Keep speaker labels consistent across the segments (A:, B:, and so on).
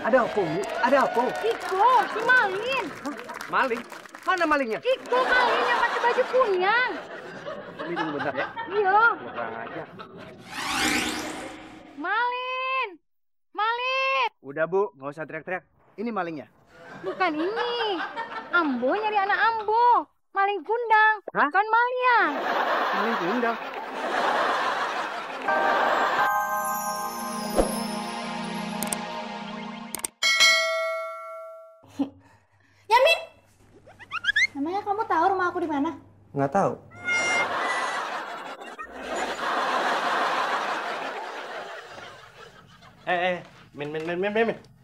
A: Ada apa, Bu? Ada apa?
B: Iko, si Malin.
A: Hah? Maling? Mana malingnya?
B: Iko Malin yang pakai baju kunyang.
A: Ini tunggu bentar ya.
B: Iya.
A: Kurang aja.
B: Malin. Malin.
A: Udah, Bu. Nggak usah teriak-teriak. Ini malingnya.
B: Bukan ini. Ambo nyari anak Ambo. Maling kundang.
A: Hah?
B: Bukan Malian.
A: Maling kundang.
C: Yamin! Namanya kamu tahu rumah aku di mana?
A: Nggak tahu.
D: Min.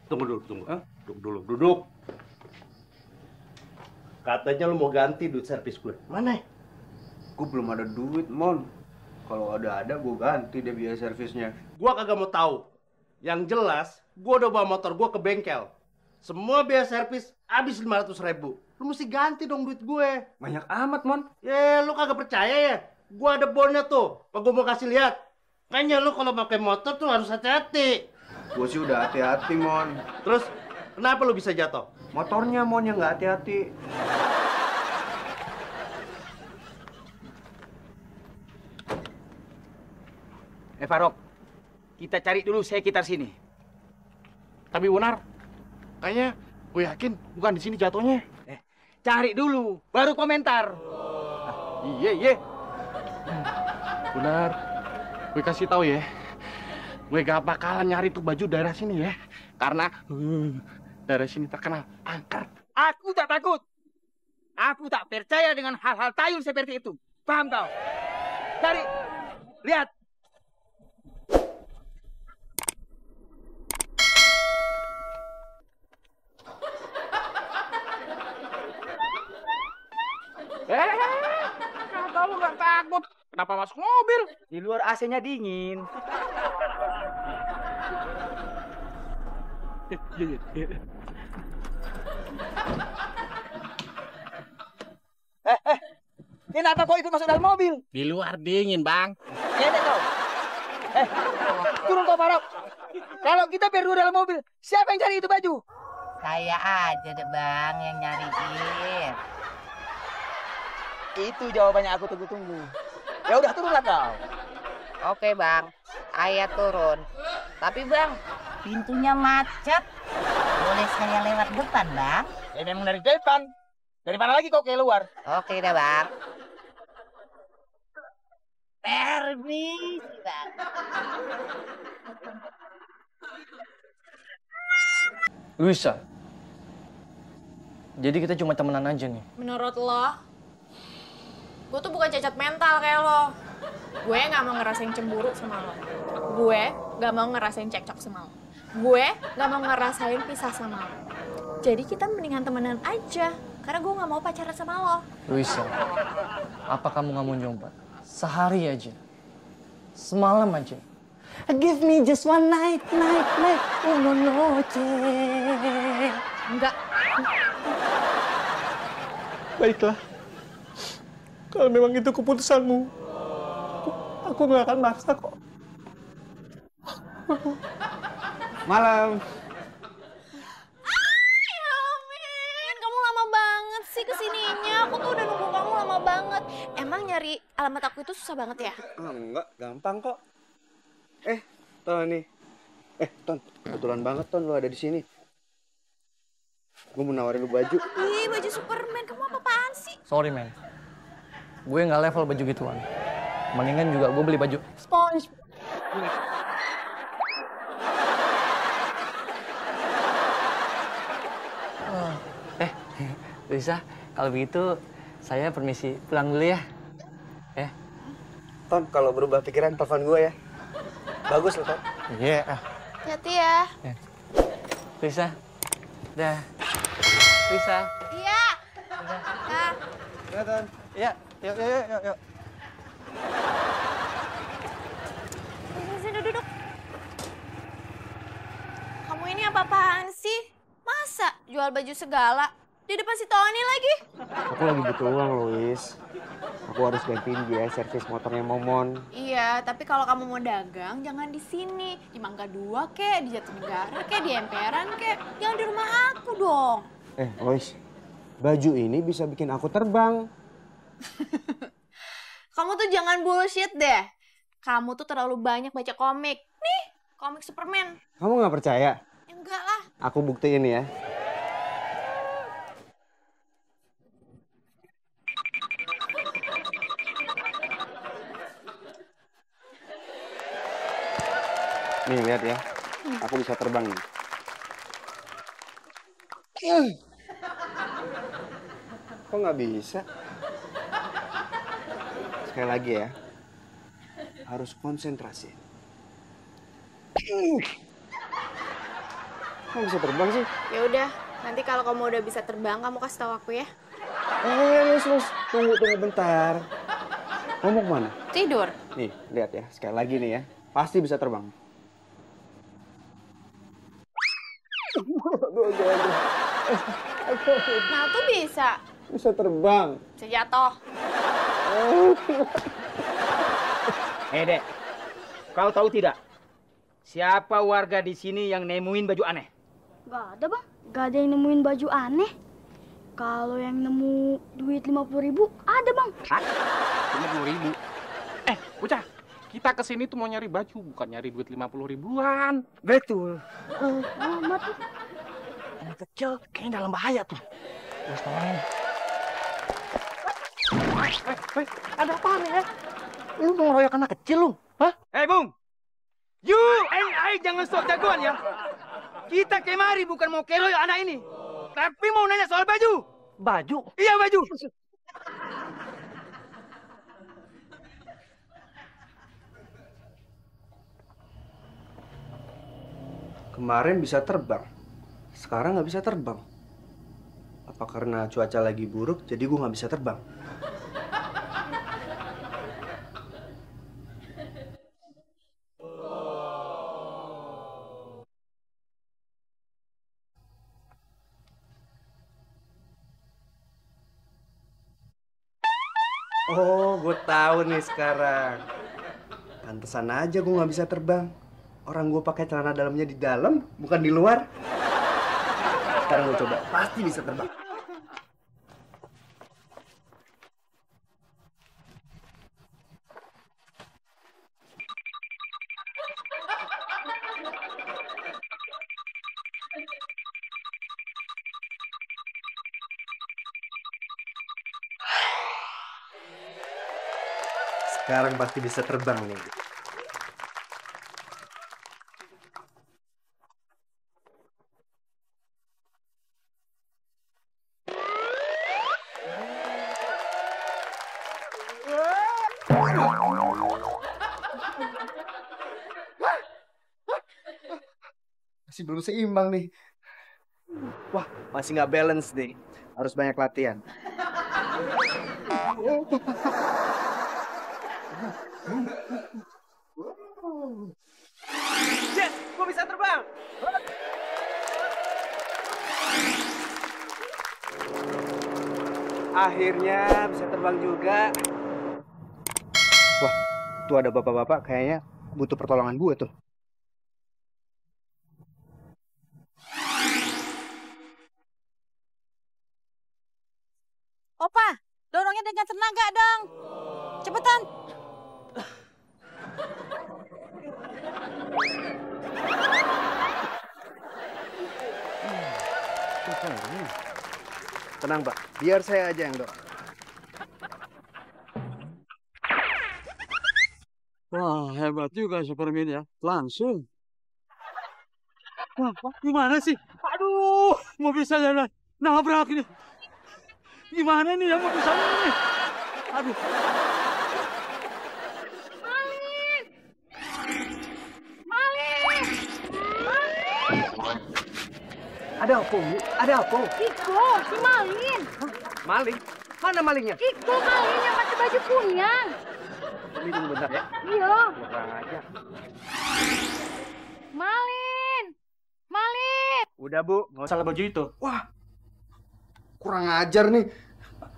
D: Tunggu dulu, tunggu. Duduk. Katanya lu mau ganti duit servis gue. Mana?
A: Gue belum ada duit, Mon. Kalau ada, gue ganti deh biaya servisnya.
D: Gua kagak mau tahu. Yang jelas, gua udah bawa motor gua ke bengkel. Semua biaya servis habis 500.000. Lu mesti ganti dong duit gue.
A: Banyak amat, Mon.
D: Lu kagak percaya ya? Gua ada bonnya tuh. Apa gua mau kasih lihat? Kayaknya lu kalau pakai motor tuh harus hati-hati.
A: Gue sih udah hati-hati, Mon.
D: Terus, kenapa lu bisa jatuh?
A: Motornya, Mon, yang nggak hati-hati.
E: Farok, kita cari dulu sekitar sini.
D: Tapi benar, kayaknya gue yakin bukan di sini jatuhnya.
E: Cari dulu, baru komentar.
D: Iya. Benar, gue kasih tahu ya. Gue gak bakalan nyari tuh baju daerah sini ya. Karena daerah sini terkenal angker.
E: Aku tak takut. Aku tak percaya dengan hal-hal tayul seperti itu. Paham kau? Cari, lihat.
D: Kata lu gak takut. Kenapa masuk mobil?
E: Di luar AC-nya dingin. Kenapa kau ikut masuk dalam mobil?
D: Di luar dingin, Bang.
E: Ini kau. Turun kau, Farok. Kalau kita berdua dalam mobil, siapa yang cari itu baju?
F: Saya aja deh bang yang nyariin.
E: Itu jawabannya aku tunggu-tunggu. Ya udah turunlah kau.
F: Oke bang, ayah turun. Tapi bang, pintunya macet. Boleh saya lewat depan bang?
E: Ya memang dari depan. Dari mana lagi kau keluar?
F: Oke dah bang. Permisi bang.
G: Luisa, jadi kita cuma temenan aja nih.
C: Menurut lo, gue tuh bukan cacat mental kayak lo. Gue gak mau ngerasain cemburu sama lo. Gue gak mau ngerasain cekcok sama lo. Gue gak mau ngerasain pisah sama lo. Jadi kita mendingan temenan aja. Karena gue gak mau pacaran sama lo.
G: Luisa, apa kamu gak mau nyoba? Sehari aja. Semalam aja. Give me just one night, una noche.
C: Enggak.
G: Baiklah. Kalau memang itu keputusanmu, aku nggak akan maksa kok.
A: Malam.
C: Yamin, kamu lama banget sih kesininya. Aku tuh udah nunggu kamu lama banget. Emang nyari alamat aku itu susah banget ya?
A: Enggak, gampang kok. Ton nih. Ton, kebetulan banget Ton lu ada di sini. Gue mau nawarin lu baju.
C: Ih, baju Superman. Kamu apa-apaan sih?
G: Sorry man, gue nggak level baju gituan. Mendingan juga gue beli baju Sponge. Luisa, kalau begitu saya permisi pulang dulu ya.
A: Ton, kalau berubah pikiran telepon gue ya. Bagus loh, Ton.
G: Iya.
C: Hati-hati ya.
G: Luisa, dah. Luisa.
C: Iya. Nah.
A: Ya, Ton.
G: Iya, yuk.
C: Sini duduk. Kamu ini apa-apaan sih? Masa jual baju segala? Di depan si Tony lagi.
A: Aku lagi butuh uang, Lois. Aku harus gantiin biaya servis motornya Momon.
C: Iya, tapi kalau kamu mau dagang, jangan di sini. Di Mangga 2 kek, di Jatinegara kek, di Emperan kek. Jangan di rumah aku dong.
A: Lois, baju ini bisa bikin aku terbang.
C: Kamu tuh jangan bullshit deh. Kamu tuh terlalu banyak baca komik. Nih, komik Superman.
A: Kamu nggak percaya?
C: Enggak lah.
A: Aku buktiin ya. Nih, lihat ya. Aku bisa terbang nih. Kok nggak bisa? Sekali lagi ya. Harus konsentrasi. Kok bisa terbang sih?
C: Ya udah, nanti kalau kamu udah bisa terbang, kamu kasih tahu aku ya.
A: Lus. Tunggu bentar. Kamu mau kemana?
C: Tidur.
A: Nih, lihat ya. Sekali lagi nih ya. Pasti bisa terbang.
C: Nah, tuh bisa.
A: Bisa terbang.
C: Bisa jatuh.
E: Dek, kau tahu tidak? Siapa warga di sini yang nemuin baju aneh?
B: Gak ada, Bang. Gak ada yang nemuin baju aneh. Kalau yang nemu duit 50.000, ada, Bang.
H: Hah? 50.000? Bocah, kita kesini tuh mau nyari baju, bukan nyari duit 50 ribuan.
E: Betul.
B: Amat tuh.
G: Anak kecil kayaknya dalam bahaya tuh. Terus tolongin. Ada apa nih ya? Lu mau ngeroyok anak kecil lu? Hah?
E: Bung. You and I jangan sok jagoan ya. Kita kemari bukan mau keroyok anak ini. Tapi mau nanya soal baju.
G: Baju?
E: Iya, baju.
A: Kemarin bisa terbang. Sekarang nggak bisa terbang. Apa karena cuaca lagi buruk, jadi gue nggak bisa terbang? Oh, gue tahu nih sekarang. Pantesan aja gue nggak bisa terbang. Orang gue pakai celana dalamnya di dalam, bukan di luar. Sekarang gue coba, pasti bisa terbang. Sekarang pasti bisa terbang nih. Masih belum seimbang nih. Wah, masih nggak balance deh. Harus banyak latihan.
E: Yes, gua bisa terbang.
A: Akhirnya bisa terbang juga. Wah, tuh ada bapak-bapak kayaknya butuh pertolongan gue tuh.
F: Opa, dorongnya dengan tenaga dong. Cepetan.
A: Tenang, Pak. Biar saya aja yang dorong.
I: Wah, hebat juga Superman ya. Langsung. Wah, gimana sih? Aduh, mau bisa jalan. Nabrak ini. Gimana nih ya mau bisa ini? Aduh.
B: Malin! Malin! Malin!
A: Ada apa, Bu? Ada apa?
B: Iko, si Malin.
A: Maling? Mana malingnya?
B: Iko Malin yang pakai baju kunyang.
A: Ini tunggu bentar ya.
B: Iya.
A: Kurang aja.
B: Malin! Malin!
A: Udah, Bu. Nggak usah.
G: Salah baju itu.
A: Wah. Kurang ajar nih.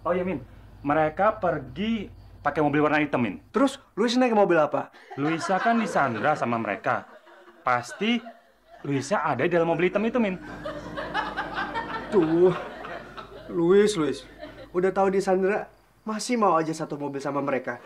J: Oh iya, Min. Mereka pergi pakai mobil warna hitam, Min.
A: Terus Luis naik mobil apa?
J: Luisa kan disandra sama mereka. Pasti Luisa ada di dalam mobil hitam itu, Min.
A: Tuh, Luis. Udah tahu di Sandra, masih mau aja satu mobil sama mereka.